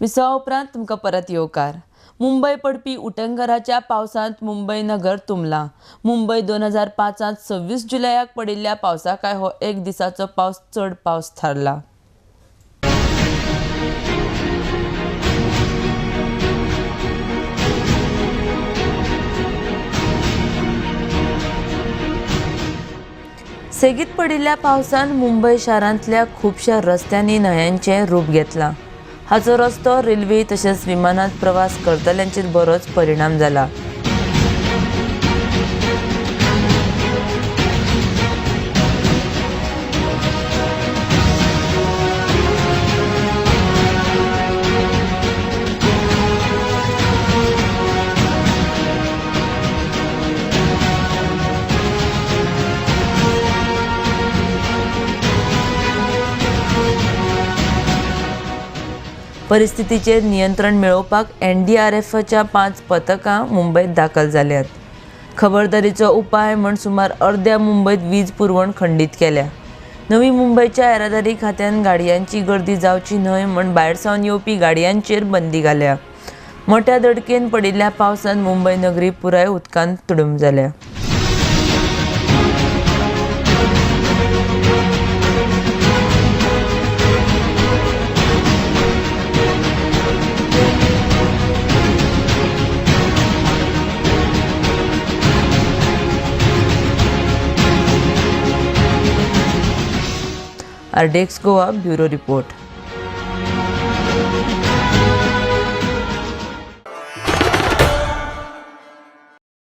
विसवा उपरांत तुमकां परत येवकार। मुंबई पडपी उटंगराच्या पावसांत मुंबई नगर तुंबला। मुंबई 2005त 26 जुलयाक पडिल्ल्या पावसाकाय हो एक दिसाचो पावस चड पावस थारला। सेगीत पडिल्ल्या पावसान मुंबई शारांतल्या खुबशा रस्त्यांनी न्हंयांचें रूप घेतलां। हाचो रस्तो, रेल्वे तशेंच विमानांत प्रवास करतल्यांचेर बरोच परिणाम जाला। परिस्थितीचेर नियंत्रण मेळोवपाक NDRFच्या 5 पथकां मुंबईत दाखल जाल्यात। खबरदारीचो उपाय म्हूण सुमार अर्द्या मुंबईत वीज पुरवण खंडीत केल्या। नवी मुंबयच्या येरादारी खात्यान गाडयांची गर्दी जावची न्हय म्हूण भायर सावन येवपी गाडयांचेर बंदी घाल्या। मोठ्या दडकेन पडिल्ल्या पावसान मुंबई नगरी पुराय उदकान तुडूंब जाल्या। आरडेक्स गोवा ब्युरो रिपोर्ट।